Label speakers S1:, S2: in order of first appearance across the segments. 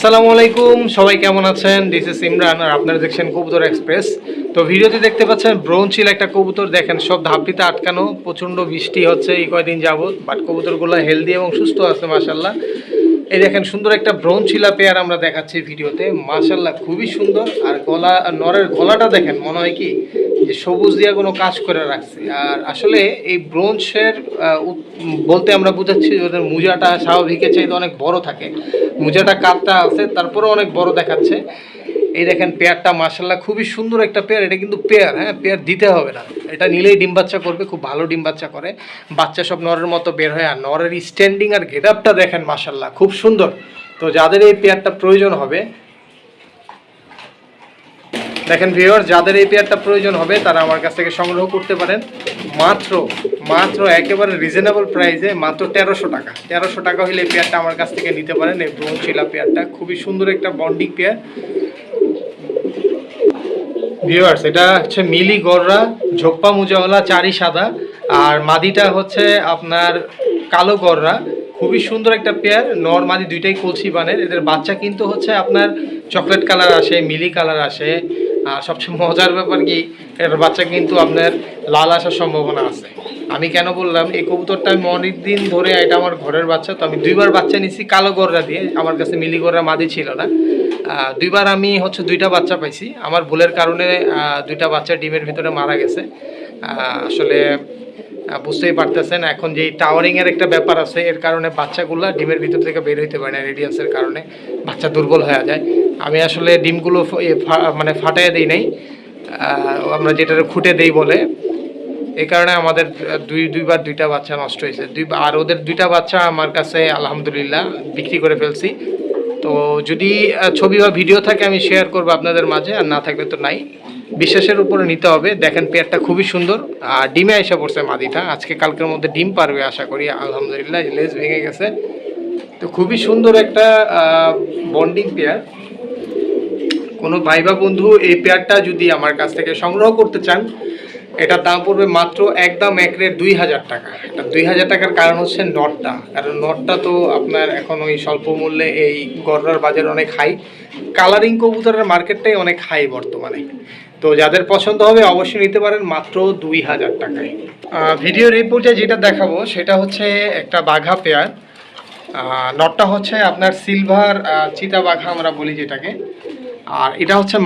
S1: আসসালামু আলাইকুম, সবাই কেমন আছেন? দিস ইজ ইমরান আর আপনারা দেখছেন কবুতর এক্সপ্রেস। তো ভিডিওতে দেখতে পাচ্ছেন ব্রোঞ্চিল একটা কবুতর, দেখেন সব ধাপটিতে আটকানো, প্রচণ্ড বৃষ্টি হচ্ছে এই কয়দিন যাবত, বাট কবুতরগুলো হেলদি এবং সুস্থ আছে মাশাল্লাহ। এই দেখেন সুন্দর একটা ব্রোঞ্চিলা পেয়ার আমরা দেখাচ্ছি ভিডিওতে, মাশাল্লাহ খুবই সুন্দর। আর গলা, নরের গলাটা দেখেন, মনে হয় কি যে সবুজ দিয়ে কোনো কাজ করে রাখছে। আর আসলে এই ব্রোঞ্চের বলতে আমরা বুঝাচ্ছি ওদের মুজাটা স্বাভাবিকের চাইতে অনেক বড় থাকে, মুজাটা কাপটা আছে তারপরে অনেক বড় দেখাচ্ছে। এই দেখেন পেয়ারটা মাশাল্লাহ খুবই সুন্দর একটা পেয়ার। এটা কিন্তু পেয়ার, হ্যাঁ, পেয়ার দিতে হবে না, এটা নিলেই ডিম বাচ্চা করবে, খুব ভালো ডিম বাচ্চা করে, বাচ্চা সব নরের মতো বের হয়। আর নরের স্ট্যান্ডিং আর গেট আপটা দেখেন মাশাল্লাহ খুব সুন্দর। তো যাদের এই পেয়ারটা প্রয়োজন হবে, দেখেন ভিউয়ার, যাদের এই পেয়ারটা প্রয়োজন হবে তারা আমার কাছ থেকে সংগ্রহ করতে পারেন মাত্র মাত্র একেবারে রিজনেবল প্রাইসে, মাত্র 1300 টাকা। 1300 টাকা হলে এই পেয়ারটা আমার কাছ থেকে নিতে পারেন। এই ব্রোঞ্চিলা পেয়ারটা খুবই সুন্দর একটা বন্ডিং পেয়ার। ভিউয়ার্স, এটা হচ্ছে মিলি গররা, ঝোপ্পা মুজাওয়ালা, চারি সাদা, আর মাদিটা হচ্ছে আপনার কালো গররা। খুবই সুন্দর একটা পেয়ার, নর মাদি দুইটাই কলসি বানের। এদের বাচ্চা কিন্তু হচ্ছে আপনার চকলেট কালার আসে, মিলি কালার আসে। আর সবচেয়ে মজার ব্যাপার কি, এর বাচ্চা কিন্তু আপনার লাল আসার সম্ভাবনা আছে। আমি কেন বললাম, এই কবুতরটা আমি অনেক দিন ধরে, এটা আমার ঘরের বাচ্চা, তো আমি দুইবার বাচ্চা নিছি কালো গররা দিয়ে, আমার কাছে মিলি গররা মাদি ছিল না। দুইবার আমি হচ্ছে দুইটা বাচ্চা পাইছি, আমার ভুলের কারণে দুইটা বাচ্চা ডিমের ভিতরে মারা গেছে। আসলে বুঝতেই পারতেছেন, এখন যেই টাওয়ারিংয়ের একটা ব্যাপার আছে, এর কারণে বাচ্চাগুলো ডিমের ভিতর থেকে বের হইতে পারে না, রেডিয়ান্সের কারণে বাচ্চা দুর্বল হয়ে যায়। আমি আসলে ডিমগুলো মানে ফাটাইয়া দিই নাই, আমরা যেটা খুঁটে দেই বলে, এই কারণে আমাদের দুইবার দুইটা বাচ্চা নষ্ট হয়েছে। আর ওদের দুইটা বাচ্চা আমার কাছে আলহামদুলিল্লাহ বিক্রি করে ফেলছি। তো যদি ছবি বা ভিডিও থাকে আমি শেয়ার করবো আপনাদের মাঝে, আর না থাকলে তো নাই, বিশ্বাসের উপরে নিতে হবে। দেখেন পেয়ারটা খুবই সুন্দর, আর ডিমে এসে পড়ছে মাদিটা, আজকে কালকের মধ্যে ডিম পারবে আশা করি আলহামদুলিল্লাহ, লেজ ভেঙে গেছে। তো খুবই সুন্দর একটা বন্ডিং পেয়ার। কোনো ভাই বা বন্ধু এই পেয়ারটা যদি আমার কাছ থেকে সংগ্রহ করতে চান, এটার দাম পড়বে মাত্র একদম এক রেট 2000 টাকা। এটা 2000 টাকার কারণ হচ্ছে নটটা, কারণ নটটা তো আপনার এখন ওই স্বল্প মূল্যে এই গররার বাজার অনেক হাই, কালারিং কবুতরের মার্কেটটাই অনেক হাই বর্তমানে। তো যাদের পছন্দ হবে অবশ্যই নিতে পারেন মাত্র 2000 টাকায়। ভিডিওর এই পর্যায়ে যেটা দেখাবো সেটা হচ্ছে একটা বাঘা পেয়ার। নটটা হচ্ছে আপনার সিলভার চিতা বাঘা আমরা বলি যেটাকে, আর এটা হচ্ছে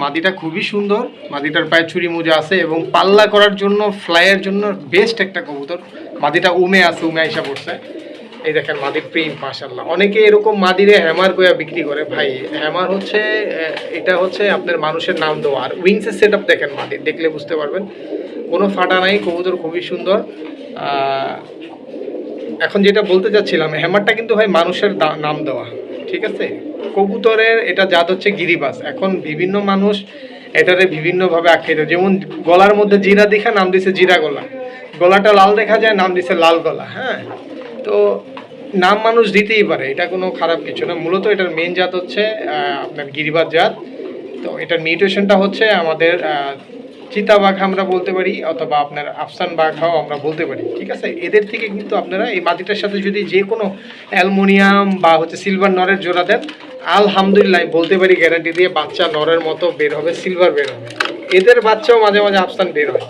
S1: মাদিটা খুবই সুন্দর। মাদিটার পায়ে ছুরি মোজা আছে এবং পাল্লা করার জন্য, ফ্লাইয়ের জন্য বেস্ট একটা কবুতর। মাদিটা উমে আছে, উমে আইসা পড়ছে। এই দেখেন মাদির প্রিন্ট মাশাআল্লাহ। অনেকে এরকম মাদিরে হ্যামার কইয়া বিক্রি করে, ভাই হ্যামার হচ্ছে এটা হচ্ছে আপনার মানুষের নাম দেওয়া। আর উইংসের সেট আপ দেখেন, মাদির দেখলে বুঝতে পারবেন কোনো ফাটা নাই, কবুতর খুবই সুন্দর। এখন যেটা বলতে চাচ্ছিলাম, হ্যামারটা কিন্তু ভাই মানুষের নাম দেওয়া, ঠিক আছে। কবুতরের এটা জাত হচ্ছে গিরিবাস। এখন বিভিন্ন মানুষ এটারে বিভিন্নভাবে আখ্যায়িত, যেমন গলার মধ্যে জিরা দেখা নাম দিছে জিরা গলা, গলাটা লাল দেখা যায় নাম দিছে লাল গলা। হ্যাঁ, তো নাম মানুষ দিতেই পারে, এটা কোনো খারাপ কিছু না। মূলত এটার মেন জাত হচ্ছে আপনার গিরিবাস জাত। তো এটার মিউটেশনটা হচ্ছে আমাদের চিতা বাঘা আমরা বলতে পারি, অথবা আপনার আফসান বাঘাও আমরা বলতে পারি, ঠিক আছে। এদের থেকে কিন্তু আপনারা এই মাটিটার সাথে যদি যে কোনো অ্যালুমিনিয়াম বা হচ্ছে সিলভার নরের জোড়া দেন, আলহামদুলিল্লাহ বলতে পারি গ্যারান্টি দিয়ে বাচ্চা নরের মতো বের হবে, সিলভার বের হবে। এদের বাচ্চাও মাঝে মাঝে আফসান বের হয়।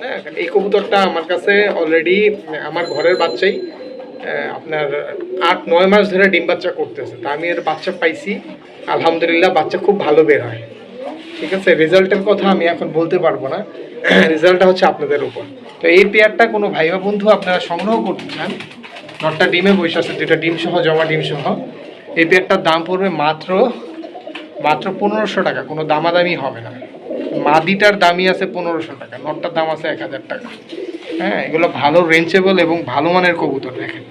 S1: হ্যাঁ, এই কবুতরটা আমার কাছে অলরেডি আমার ঘরের বাচ্চাই আপনার 8-9 মাস ধরে ডিম বাচ্চা করতেছে। তা আমি এর বাচ্চা পাইছি, আলহামদুলিল্লাহ বাচ্চা খুব ভালো বের হয়, ঠিক আছে। রেজাল্টের কথা আমি এখন বলতে পারবো না, রেজাল্টটা হচ্ছে আপনাদের উপর। তো এই পেয়ারটা কোনো ভাই বা বন্ধু আপনারা সংগ্রহ করতে চান, নটটা ডিমে বসে আছে, দুটা ডিম সহ, জমা ডিম সহ। এই পেয়ারটার দাম পড়বে মাত্র 1500 টাকা, কোনো দামাদামি হবে না। মাদিটার দামই আছে 1500 টাকা, নটটার দাম আছে 1000 টাকা। হ্যাঁ, এগুলো ভালো রেঞ্চেবল এবং ভালো মানের কবুতর। দেখেন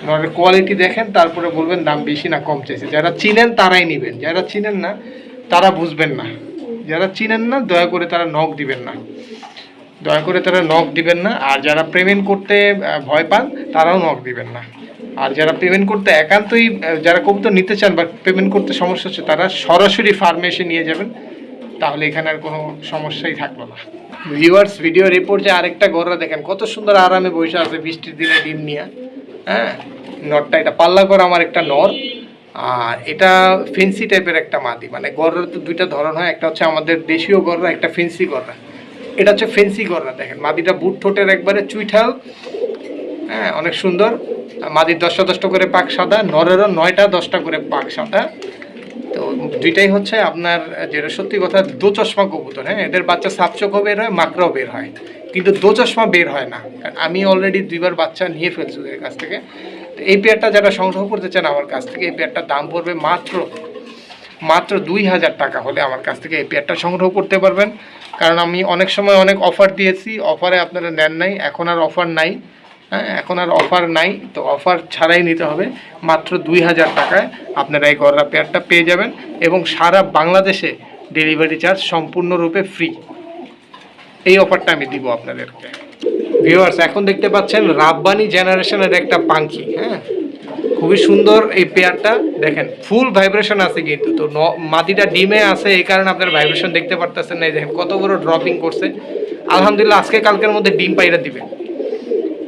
S1: নটের কোয়ালিটি দেখেন, তারপরে বলবেন দাম বেশি না কম চাইছে। যারা চিনেন তারাই নেবেন, যারা চিনেন না তারা বুঝবেন না। যারা চিনেন না দয়া করে তারা নখ দিবেন না, দয়া করে তারা নখ দিবেন না। আর যারা পেমেন্ট করতে ভয় পান তারাও নখ দিবেন না। আর যারা পেমেন্ট করতে একান্তই, যারা কবুতর নিতে চান বা পেমেন্ট করতে সমস্যা হচ্ছে, তারা সরাসরি ফার্মে এসে নিয়ে যাবেন, তাহলে এখানে আর কোনো সমস্যাই থাকলো না। ভিউয়ার্স, ভিডিও রিপোর্ট যে আরেকটা গররা দেখেন কত সুন্দর আরামে বসে আছে বৃষ্টির দিনে ডিম নিয়ে। হ্যাঁ, নরটা এটা পাল্লা করা আমার একটা নর, আর এটা ফেন্সি টাইপের একটা মাদি, মানে গররা তো দুইটা ধরন হয়, একটা হচ্ছে আমাদের দেশীয় গররা, একটা ফেন্সি গররা। এটা হচ্ছে ফেন্সি গররা, দেখেন মাদিটা বুট ঠোঁটের একবারে চুইঠাল, হ্যাঁ অনেক সুন্দর। মাদির 10টা 10টা করে পাক সাদা, নরেরও 9টা 10টা করে পাক সাদা। তো দুইটাই হচ্ছে আপনার, যেটা সত্যি কথা, দো চশমা কবুতর। হ্যাঁ, এদের বাচ্চা সাপচোখও বের হয়, মাকড়াও বের হয়, কিন্তু দো চশমা বের হয় না। আমি অলরেডি 2বার বাচ্চা নিয়ে ফেলছি ওদের কাছ থেকে। তো এই পেয়ারটা যারা সংগ্রহ করতে চান আমার কাছ থেকে, এই পেয়ারটার দাম পড়বে মাত্র 2000 টাকা হলে আমার কাছ থেকে এই পেয়ারটা সংগ্রহ করতে পারবেন। কারণ আমি অনেক সময় অনেক অফার দিয়েছি, অফারে আপনারা নেন নাই, এখন আর অফার নাই। হ্যাঁ, এখন আর অফার নাই, তো অফার ছাড়াই নিতে হবে। মাত্র 2000 টাকায় আপনারা এই গররা পেয়ারটা পেয়ে যাবেন, এবং সারা বাংলাদেশে ডেলিভারি চার্জ সম্পূর্ণরূপে ফ্রি। এই অফারটা আমি দিব আপনাদেরকে। ভিউয়ার্স, এখন দেখতে পাচ্ছেন রাব্বানি জেনারেশনের একটা পাখি। হ্যাঁ, খুবই সুন্দর এই পেয়ারটা, দেখেন ফুল ভাইব্রেশন আছে কিন্তু। তো মাদিটা ডিমে আছে, এই কারণে আপনার ভাইব্রেশন দেখতে পারতেছেন না। দেখেন কত বড় ড্রপিং করছে। আলহামদুলিল্লাহ আজকে কালকের মধ্যে ডিম পাইরা দিবে।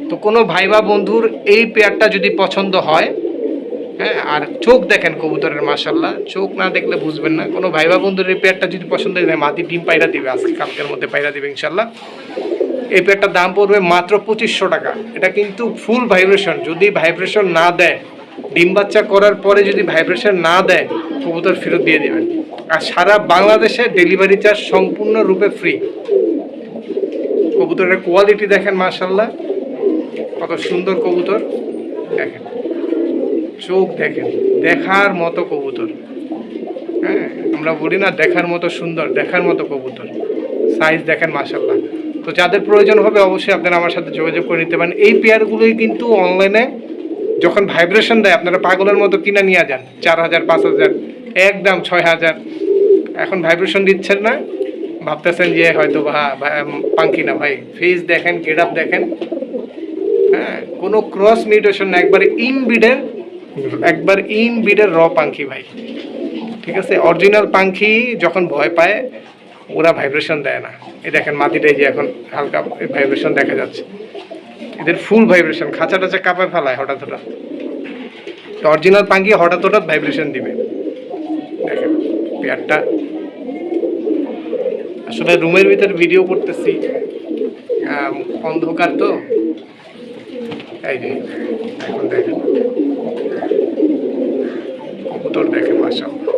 S1: তো কোনো ভাই বা বন্ধুর এই পেয়ারটা যদি পছন্দ হয়, হ্যাঁ, আর চোখ দেখেন কবুতরের, মাশাআল্লাহ, চোখ না দেখলে বুঝবেন না। কোনো ভাই বা বন্ধুর এই পেয়ারটা যদি পছন্দ হয়, মাদি ডিম পাইরা দিবে, আজকে কালকের মধ্যে পাইরা দিবে ইনশাল্লাহ। এই পেয়ারটার দাম পড়বে মাত্র 2500 টাকা। এটা কিন্তু ফুল ভাইব্রেশন, যদি ভাইব্রেশন না দেয়, ডিম বাচ্চা করার পরে যদি ভাইব্রেশন না দেয়, কবুতর ফেরত দিয়ে দেবেন। আর সারা বাংলাদেশে ডেলিভারি চার্জ সম্পূর্ণরূপে ফ্রি। কবুতরের কোয়ালিটি দেখেন, মাশাআল্লাহ, কত সুন্দর কবুতর। দেখেন চোখ দেখেন, দেখার মতো কবুতর। হ্যাঁ, আমরা বলি না দেখার মতো সুন্দর, দেখার মতো কবুতর। সাইজ দেখেন, মাশাআল্লাহ। তো যাদের প্রয়োজন হবে অবশ্যই আপনারা আমার সাথে যোগাযোগ করে নিতে পারেন। এই পেয়ারগুলোই কিন্তু অনলাইনে যখন ভাইব্রেশন দেয়, আপনারা পাগলের মতো কিনে নিয়ে যান 4000 5000, একদম 6000। এখন ভাইব্রেশন দিচ্ছেন না, ভাবতেছেন যে হয়তো পাঙ্কি না। ভাই ফেস দেখেন, গেট আপ দেখেন। হ্যাঁ, কোনো ক্রস মিউটেশন না, একবার ইনব্রিডের র পাঙ্কি ভাই। ঠিক আছে, অরিজিনাল পাঙ্কি যখন ভয় পায় ওরা ভাইব্রেশন দেয় না। এই দেখেন মাটিটাই যে এখন হালকা ভাইব্রেশন দেখা যাচ্ছে, এদের ফুল ভাইব্রেশন, খাঁচা টাচা কাঁপায় ফেলায় হঠাৎ হঠাৎ। তো অরিজিনাল পাঙ্কি হঠাৎ হঠাৎ ভাইব্রেশন দিবে। দেখেন পেয়ারটা, আসলে রুমের ভিতরে ভিডিও করতেছি, অন্ধকার তো, এই যে এখন দেখেন কবুতর, দেখেন মাশাআল্লাহ,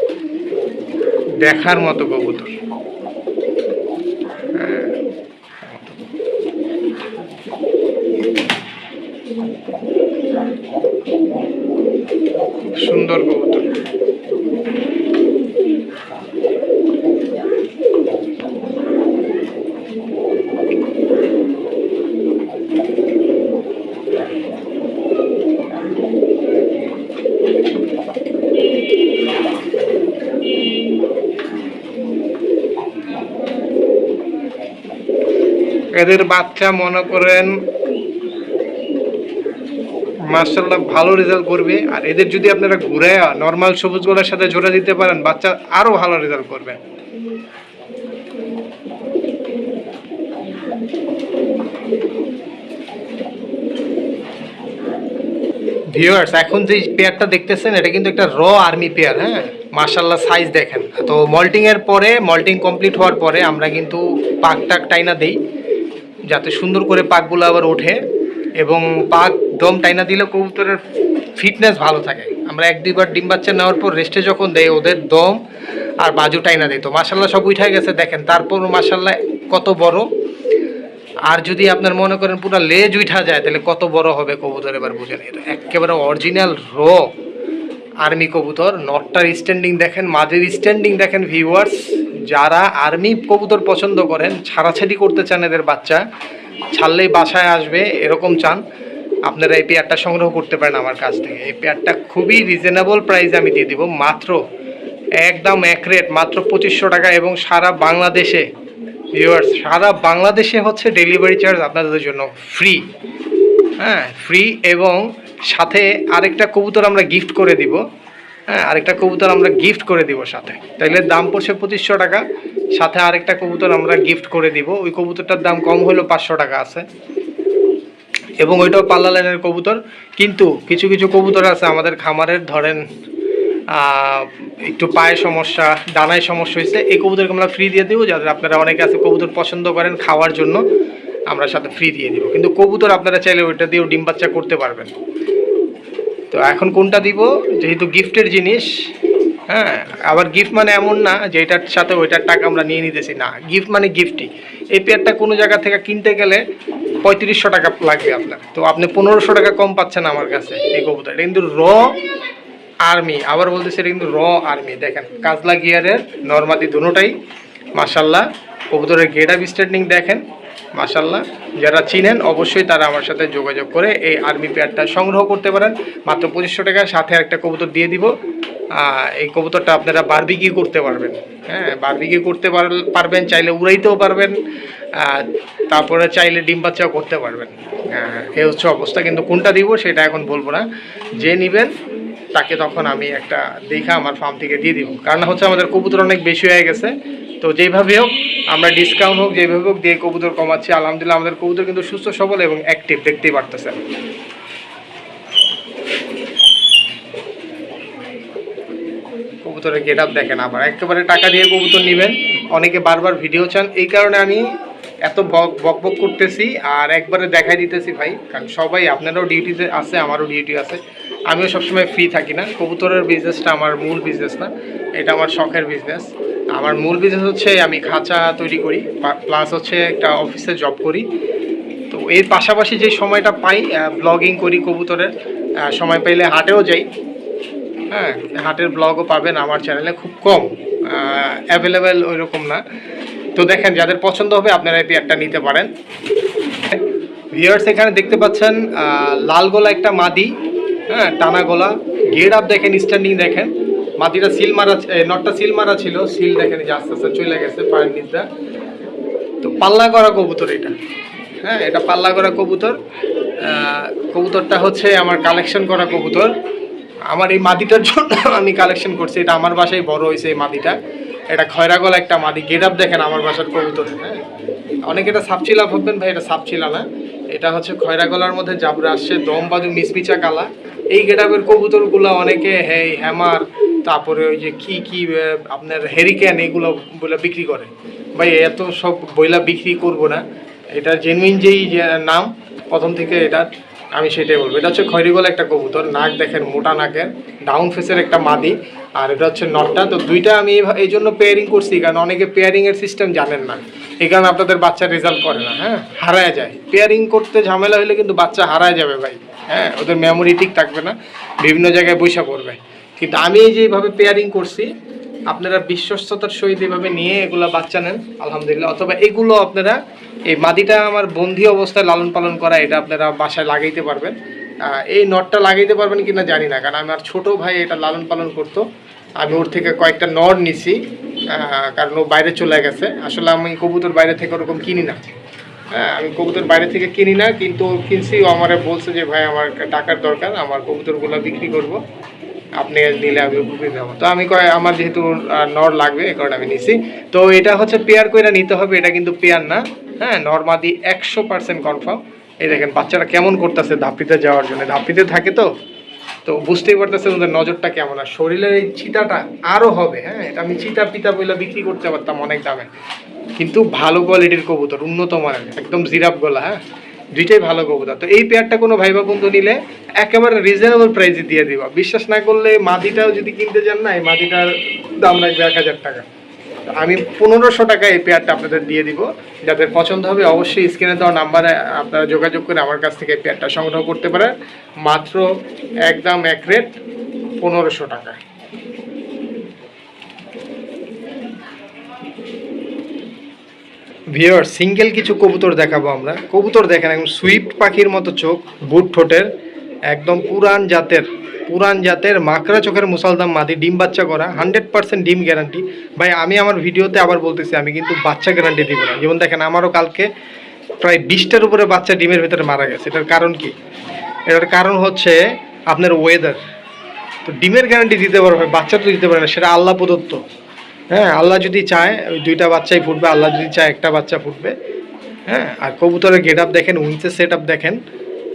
S1: দেখার মতো কবুতর। সুন্দর কবুতর। এদের বাচ্চা মনে করেন মাশাআল্লাহ ভালো রেজাল্ট করবে। আর এদের যদি আপনারা ঘুরায় নর্মাল সবুজ গলার সাথে জোড়া দিতে পারেন, বাচ্চা আরো ভালো রেজাল্ট করবে। ভিউয়ার্স, এখন যে পেয়ারটা দেখতেছেন এটা কিন্তু একটা র আর্মি পেয়ার। হ্যাঁ, মাশাআল্লাহ সাইজ দেখেন। তো মল্টিং কমপ্লিট হওয়ার পরে আমরা কিন্তু পাক টাক টাইনা দেই, যাতে সুন্দর করে পাকগুলো আবার ওঠে, এবং পাক দম টাইনা দিলে কবুতরের ফিটনেস ভালো থাকে। আমরা 1-2বার ডিম বাচ্চা নেওয়ার পর রেস্টে যখন দেয়, ওদের দম আর বাজু টাইনা দেয়। তো মাশাআল্লাহ সব উঠে গেছে দেখেন, তারপর মাশাআল্লাহ কত বড়। আর যদি আপনার মনে করেন পুরো লেজ উঠা যায়, তাহলে কত বড় হবে কবুতর, এবার বুঝেন। এটা একেবারে অরিজিনাল র আর্মি কবুতর। নটটার স্ট্যান্ডিং দেখেন, মাঝের স্ট্যান্ডিং দেখেন। ভিউয়ার্স, যারা আর্মি কবুতর পছন্দ করেন, ছাড়াছাড়ি করতে চান, এদের বাচ্চা ছাড়লেই বাসায় আসবে এরকম চান, আপনারা এই পেয়ারটা সংগ্রহ করতে পারেন আমার কাছ থেকে। এই পেয়ারটা খুবই রিজনেবল প্রাইসে আমি দিয়ে দিব, মাত্র একদম এক রেট, মাত্র 2500 টাকা। এবং সারা বাংলাদেশে ভিউয়ার্স, সারা বাংলাদেশে হচ্ছে ডেলিভারি চার্জ আপনাদের জন্য ফ্রি। হ্যাঁ, ফ্রি। এবং সাথে আরেকটা কবুতর আমরা গিফট করে দিব। হ্যাঁ, আরেকটা কবুতর আমরা গিফট করে দিব সাথে। তাইলে দাম পড়ছে 2500 টাকা, সাথে আরেকটা কবুতর আমরা গিফট করে দিব। ওই কবুতরটার দাম কম হলেও 500 টাকা আছে, এবং ওইটাও পাল্লা লাইনের কবুতর। কিন্তু কিছু কিছু কবুতর আছে আমাদের খামারের, ধরেন একটু পায়ে সমস্যা, ডানায় সমস্যা হয়েছে, এই কবুতরকে আমরা ফ্রি দিয়ে দেবো। যাদের আপনারা অনেকে আছে কবুতর পছন্দ করেন খাওয়ার জন্য, আমরা সাথে ফ্রি দিয়ে দিব। কিন্তু কবুতর আপনারা চাইলে ওইটা দিয়েও ডিম বাচ্চা করতে পারবেন। তো এখন কোনটা দিব, যেহেতু গিফটের জিনিস, হ্যাঁ, আবার গিফট মানে এমন না যে এটার সাথে ওইটার টাকা আমরা নিয়ে নিতেছি, না, গিফট মানে গিফটই। এই পেয়ারটা কোনো জায়গা থেকে কিনতে গেলে 3500 টাকা লাগবে আপনার, তো আপনি 1500 টাকা কম পাচ্ছেন আমার কাছে এই কবুতর। এটা কিন্তু র আর্মি, আবার বলতেছি এটা কিন্তু র আর্মি। দেখেন কাজলা গিয়ারের নরমাদি দুটোটাই মাশাল্লাহ। কবুতরের গেট আপ স্ট্যান্ডিং দেখেন মাশাল্লাহ। যারা চিনেন অবশ্যই তারা আমার সাথে যোগাযোগ করে এই আর্মি পেয়ারটা সংগ্রহ করতে পারেন মাত্র 2500 টাকা। সাথে একটা কবুতর দিয়ে দিব। এই কবুতরটা আপনারা বারবিকিউ করতে পারবেন, হ্যাঁ, বারবিকিউ করতে পারবেন, চাইলে উড়াইতেও পারবেন, তারপরে চাইলে ডিম বাচ্চাও করতে পারবেন। এই হচ্ছে অবস্থা। কিন্তু কোনটা দিব সেটা এখন বলবো না, যে নেবেন তাকে তখন আমি একটা দেখা আমার ফার্ম থেকে দিয়ে দিব। কারণ হচ্ছে আমাদের কবুতর অনেক বেশি হয়ে গেছে, তো যেইভাবে হোক আমরা ডিসকাউন্ট হোক যেইভাবে হোক দিয়ে কবুতর কমাচ্ছি। আলহামদুলিল্লাহ আমাদের কবুতর কিন্তু সুস্থ সবল এবং অ্যাক্টিভ, দেখতেই পারতেছেন। কবুতরের গেট আপ দেখেন। আবার একেবারে টাকা দিয়ে কবুতর নেবেন, অনেকে বারবার ভিডিও চান, এই কারণে আমি এত বক বক করতেছি আর একবারে দেখাই দিতেছি ভাই। কারণ সবাই, আপনারাও ডিউটিতে আছে, আমারও ডিউটি আছে, আমিও সবসময় ফ্রি থাকি না। কবুতরের বিজনেসটা আমার মূল বিজনেস না, এটা আমার শখের বিজনেস। আমার মূল বিজনেস হচ্ছে আমি খাঁচা তৈরি করি, প্লাস হচ্ছে একটা অফিসে জব করি। তো এর পাশাপাশি যে সময়টা পাই ব্লগিং করি কবুতরের, সময় পাইলে হাটেও যাই। হ্যাঁ, হাটের ব্লগও পাবেন আমার চ্যানেলে, খুব কম অ্যাভেলেবেল ওই রকম না। তো দেখেন যাদের পছন্দ হবে আপনারা এই পেয়ারটা নিতে পারেন। ভিউয়ার্স এখানে দেখতে পাচ্ছেন লাল গলা একটা মাদি, হ্যাঁ, টানা গলা, গেট আপ দেখেন, স্ট্যান্ডিং দেখেন। মাদিটা সিল মারা, নটটা সিল মারা ছিল, সিল দেখেন যে আস্তে আস্তে চলে গেছে পায়ের নিচটা। তো পাল্লা করা কবুতর এটা, হ্যাঁ, এটা পাল্লা করা কবুতর। কবুতরটা হচ্ছে আমার কালেকশন করা কবুতর। আমার এই মাদিটার জন্য আমি কালেকশন করছি, এটা আমার বাসায় বড় হয়েছে এই মাদিটা। এটা খয়রা গলা একটা মাদি, গেট আপ দেখেন আমার বাসার কবুতর। হ্যাঁ, অনেকে এটা সাপচিলা ভাববেন, ভাই এটা সাপচিলা না, এটা হচ্ছে খয়রা গলার মধ্যে জাবরা আসছে, দম বাজু মিসমিচা কালা। এই গেট আপের কবুতরগুলো অনেকে হ্যামার, তারপরে ওই যে কি আপনার হেরিকেন, এগুলো বলে বিক্রি করে। ভাই এত সব বইলা বিক্রি করব না, এটা জেনুইন যেই নাম প্রথম থেকে এটা আমি সেটাই বলবো। এটা হচ্ছে খয়রিগলা একটা কবুতর, নাক দেখেন মোটা নাকের, ডাউন ফেসের একটা মাদি, আর এটা হচ্ছে নটটা। তো দুইটা আমি এই জন্য পেয়ারিং করছি, কারণ অনেকে পেয়ারিংয়ের সিস্টেম জানেন না, এই কারণে আপনাদের বাচ্চা রেজাল্ট করে না, হ্যাঁ, হারায় যায়। পেয়ারিং করতে ঝামেলা হলে কিন্তু বাচ্চা হারায় যাবে ভাই, হ্যাঁ, ওদের মেমোরি ঠিক থাকবে না, বিভিন্ন জায়গায় বৈশা পড়বে। কিন্তু আমি যেভাবে পেয়ারিং করছি, আপনারা বিশ্বস্ততার সহিত এভাবে নিয়ে এগুলো বাচ্চা নেন আলহামদুলিল্লাহ। অথবা এগুলো আপনারা, এই মাদিটা আমার বন্দি অবস্থায় লালন পালন করা, এটা আপনারা বাসায় লাগাইতে পারবেন। এই নটটা লাগাইতে পারবেন কিনা জানি না, কারণ আমার ছোট ভাই এটা লালন পালন করতো, আমি ওর থেকে কয়েকটা নট নিছি, কারণ ও বাইরে চলে গেছে। আসলে আমি কবুতর বাইরে থেকে ওরকম কিনি না, হ্যাঁ, আমি কবুতর বাইরে থেকে কিনি না, কিন্তু কিনছি, ও আমার বলছে যে ভাই আমার টাকার দরকার, আমার কবুতরগুলো বিক্রি করব, আপনি নিলে আমি উপকৃত হবো। তো আমি আমার যেহেতু নর লাগবে এই কারণে আমি নিছি। তো এটা হচ্ছে পেয়ার করে নিতে হবে, এটা কিন্তু পেয়ার না, হ্যাঁ, নরমাদি 100% কনফার্ম। এই দেখেন বাচ্চারা কেমন করতেছে ধাপিতে যাওয়ার জন্য, ধাপিতে থাকে তো তো বুঝতেই পারতেছে ওদের নজরটা কেমন। আর শরীরের এই চিতাটা আরও হবে, হ্যাঁ, এটা আমি চিতা পিতা বইলা বিক্রি করতে পারতাম অনেক দামে, কিন্তু ভালো কোয়ালিটির কবুতর, উন্নত মানের, একদম জিরাফ গলা, হ্যাঁ, দুইটাই ভালো কবুতর। তো এই পেয়ারটা কোনো ভাই বা বন্ধু নিলে একেবারে রিজনেবল প্রাইসে দিয়ে দিবা। বিশ্বাস না করলে মাদিটাও যদি কিনতে যান না, এই মাদিটার দাম লাগবে 1000 টাকা। আমি 1500 টাকা এই পেয়ারটা আপনাদের দিয়ে দিব। যাদের পছন্দ হবে অবশ্যই স্ক্রিনে দেওয়া নাম্বারে আপনারা যোগাযোগ করে আমার কাছ থেকে এই পেয়ারটা সংগ্রহ করতে পারেন, মাত্র একদম এক রেট 1500 টাকা। ভিউয়ার সিঙ্গেল কিছু কবুতর দেখাবো আমরা। কবুতর দেখেন একদম সুইফট পাখির মতো চোখ, বুট ঠোঁটের, একদম পুরান জাতের মাকড়া চোখের মুসালদাম মাদি, ডিম বাচ্চা করা, 100% ডিম গ্যারান্টি। ভাই আমি আমার ভিডিওতে আবার বলতেছি, আমি কিন্তু বাচ্চা গ্যারান্টি দিব না। যেমন দেখেন আমারও কালকে প্রায় 20টার উপরে বাচ্চা ডিমের ভিতরে মারা গেছে। এটার কারণ কি? এটার কারণ হচ্ছে আপনার ওয়েদার। তো ডিমের গ্যারান্টি দিতে পারবে, বাচ্চা তো দিতে পারে না, সেটা আল্লাহ প্রদত্ত। হ্যাঁ, আল্লাহ যদি চায় ওই 2টা বাচ্চাই ফুটবে, আল্লাহ যদি চায় একটা বাচ্চা ফুটবে। হ্যাঁ, আর কবুতরের গেট আপ দেখেন, উইংসের সেট আপ দেখেন,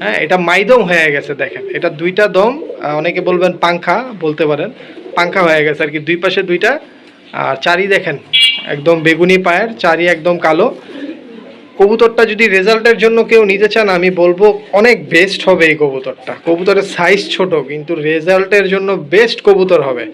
S1: হ্যাঁ, এটা মাইদম হয়ে গেছে দেখেন, এটা 2টা দম, অনেকে বলবেন পাংখা বলতে পারেন, পাঙ্খা হয়ে গেছে আর কি, দুই পাশে দুইটা। আর চারি দেখেন একদম বেগুনি পায়ের, চারি একদম কালো। কবুতরটা যদি রেজাল্টের জন্য কেউ নিতে চান আমি বলবো অনেক বেস্ট হবে এই কবুতরটা। কবুতরের সাইজ ছোট কিন্তু রেজাল্টের জন্য বেস্ট কবুতর হবে।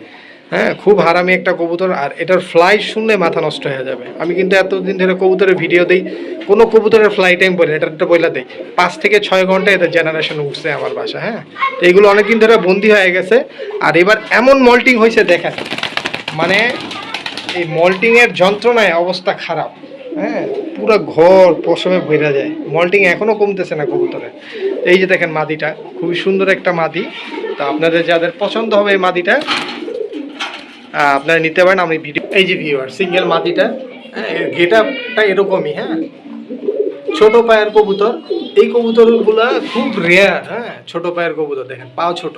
S1: হ্যাঁ, খুব হারামি একটা কবুতর। আর এটার ফ্লাই শুনলে মাথা নষ্ট হয়ে যাবে। আমি কিন্তু এতদিন ধরে কবুতরের ভিডিও দিই, কোনো কবুতরের ফ্লাই টাইম বলি এটা একটা বইলা দিই, 5 থেকে 6 ঘন্টা এদের জেনারেশন উঠছে আমার বাসা। হ্যাঁ, তো এইগুলো অনেকদিন ধরে বন্দি হয়ে গেছে। আর এবার এমন মল্টিং হয়েছে দেখেন, মানে এই মল্টিংয়ের যন্ত্রণায় অবস্থা খারাপ। হ্যাঁ, পুরো ঘর পশমে ভরে যায়। মল্টিং এখনও কমতেছে না কবুতরের। এই যে দেখেন মাদিটা, খুবই সুন্দর একটা মাদি। তো আপনাদের যাদের পছন্দ হবে এই মাদিটা আপনারা নিতে পারেন। আমি ভিডিও, এই যে ভিউয়ার সিঙ্গেল মাদিটা, হ্যাঁ গেটআপটা এরকমই। হ্যাঁ, ছোট পায়ের কবুতর। এই কবুতরগুলা খুব রেয়ার। হ্যাঁ, ছোট পায়ের কবুতর দেখেন, পাও ছোট,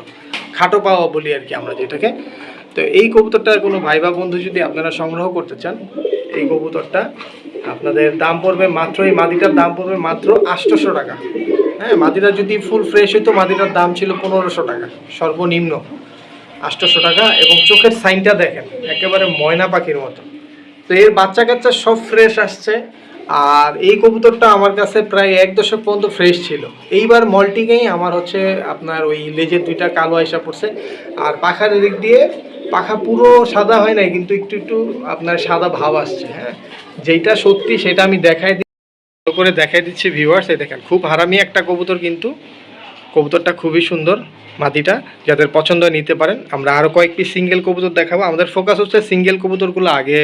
S1: খাটো পাওয়া বলি আর কি আমরা যেটাকে। তো এই কবুতরটা কোনো ভাই বা বন্ধু যদি আপনারা সংগ্রহ করতে চান, এই কবুতরটা আপনাদের দাম পড়বে মাত্র, এই মাদিটার দাম পড়বে মাত্র 800 টাকা। হ্যাঁ, মাদিটা যদি ফুল ফ্রেশ হইতো মাদিটার দাম ছিল 1500 টাকা সর্বনিম্ন, 800 টাকা। এবং চোখের সাইনটা দেখেন একেবারে ময়না পাখির মতো। তো এর বাচ্চা কাচ্চা সব ফ্রেশ আসছে। আর এই কবুতরটা আমার কাছে প্রায় 1 দশক পর্যন্ত ফ্রেশ ছিল। এইবার মল্টিংয়েই আমার হচ্ছে আপনার ওই লেজের দুইটা কালো আইসা পড়ছে। আর পাখার দিক দিয়ে পাখা পুরো সাদা হয় নাই, কিন্তু একটু একটু আপনার সাদা ভাব আসছে। হ্যাঁ, যেটা সত্যি সেটা আমি দেখাই দিচ্ছি ভিউয়ার্স। এই দেখেন খুব হারামি একটা কবুতর, কিন্তু কবুতরটা খুবই সুন্দর। মাদিটা যাদের পছন্দ নিতে পারেন। আমরা আরও কয়েকটি সিঙ্গেল কবুতর দেখাবো। আমাদের ফোকাস হচ্ছে সিঙ্গেল কবুতরগুলো আগে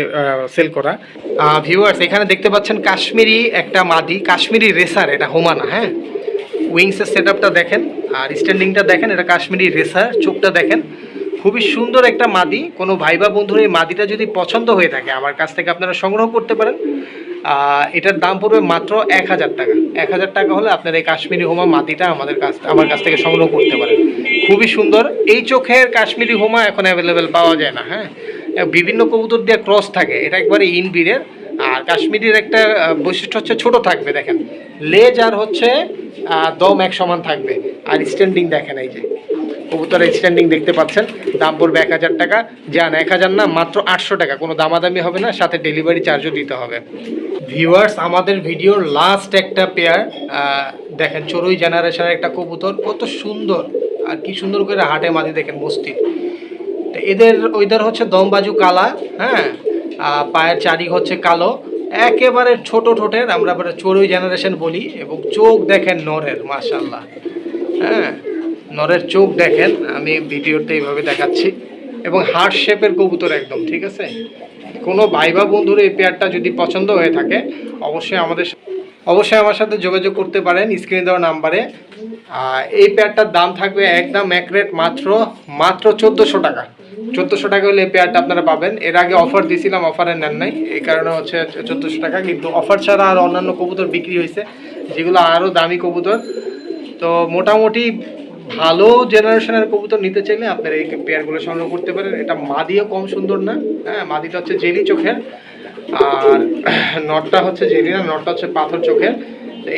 S1: সেল করা। ভিউয়ার্স এখানে দেখতে পাচ্ছেন কাশ্মীরি একটা মাদি, কাশ্মীরি রেসার, এটা হোমানা। হ্যাঁ, উইংসের সেট আপটা দেখেন আর স্ট্যান্ডিংটা দেখেন, এটা কাশ্মীরি রেসার। চোখটা দেখেন, খুবই সুন্দর একটা মাদি। কোনো ভাই বা বন্ধুর এই মাদিটা যদি পছন্দ হয়ে থাকে আমার কাছ থেকে আপনারা সংগ্রহ করতে পারেন। এটার দাম পড়বে মাত্র 1000 টাকা। 1000 টাকা হলে আপনার এই কাশ্মীরি হোমা মাদিটা আমার কাছ থেকে সংগ্রহ করতে পারেন। খুবই সুন্দর। এই চোখের কাশ্মীরি হোমা এখন অ্যাভেলেবেল পাওয়া যায় না। হ্যাঁ, বিভিন্ন কবুতর দিয়ে ক্রস থাকে, এটা একবারে ইনব্রিডের। আর কাশ্মীরির একটা বৈশিষ্ট্য হচ্ছে ছোট থাকবে দেখেন, লেজ আর হচ্ছে দম এক সমান থাকবে। আর স্ট্যান্ডিং দেখেন, এই যে কবুতরের স্ট্যান্ডিং দেখতে পাচ্ছেন। দাম পড়বে 1000 টাকা। যান 1000 না, মাত্র 800 টাকা। কোনো দামাদামি হবে না, সাথে ডেলিভারি চার্জও দিতে হবে। ভিউয়ার্স আমাদের ভিডিওর লাস্ট একটা পেয়ার দেখেন, চড়ুই জেনারেশনের একটা কবুতর, কত সুন্দর আর কি সুন্দর করে হাটে মাদি দেখেন মস্তির। তো ওইদের হচ্ছে দম বাজু কালা। হ্যাঁ, পায়ের চারি হচ্ছে কালো, একেবারে ছোট ঠোঁটের, আমরা চড়ুই জেনারেশন বলি। এবং চোখ দেখেন নরের, মাশাআল্লাহ। হ্যাঁ, নরের চোখ দেখেন, আমি ভিডিওতে এইভাবে দেখাচ্ছি। এবং হার্ট শেপের কবুতর একদম, ঠিক আছে। কোনো ভাই বা বন্ধুর এই পেয়ারটা যদি পছন্দ হয়ে থাকে অবশ্যই আমার সাথে যোগাযোগ করতে পারেন স্ক্রিনে দেওয়া নাম্বারে। এই পেয়ারটার দাম থাকবে একদম এক রেট, মাত্র 1400 টাকা। 1400 টাকা হলে এই পেয়ারটা আপনারা পাবেন। এর আগে অফার দিয়েছিলাম, অফারে নেন নাই, এই কারণে হচ্ছে 1400 টাকা। কিন্তু অফার ছাড়া আর অন্যান্য কবুতর বিক্রি হয়েছে যেগুলো আরও দামি কবুতর। তো মোটামুটি ভালো জেনারেশনের কবুতর নিতে চাইলে আপনারা এই পেয়ারগুলো সংগ্রহ করতে পারেন। এটা মাদিও কম সুন্দর না। হ্যাঁ, মাদিটা হচ্ছে জেলি চোখের, আর নটটা হচ্ছে জেলি না, নটটা হচ্ছে পাথর চোখের।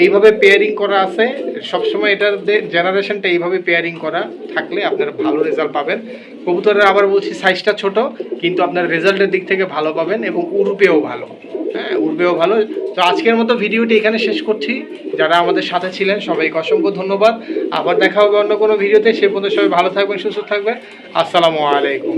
S1: এইভাবে পেয়ারিং করা আছে সবসময়। এটার জেনারেশনটা এইভাবে পেয়ারিং করা থাকলে আপনারা ভালো রেজাল্ট পাবেন। কবুতরের আবার বলছি সাইজটা ছোট, কিন্তু আপনার রেজাল্টের দিক থেকে ভালো পাবেন এবং উড়বেও ভালো। হ্যাঁ, উড়বেও ভালো। তো আজকের মতো ভিডিওটি এখানে শেষ করছি। যারা আমাদের সাথে ছিলেন সবাইকে অসংখ্য ধন্যবাদ। আবার দেখা হবে অন্য কোনো ভিডিওতে। সে পর্যন্ত সবাই ভালো থাকবেন, সুস্থ থাকবেন। আসসালামু আলাইকুম।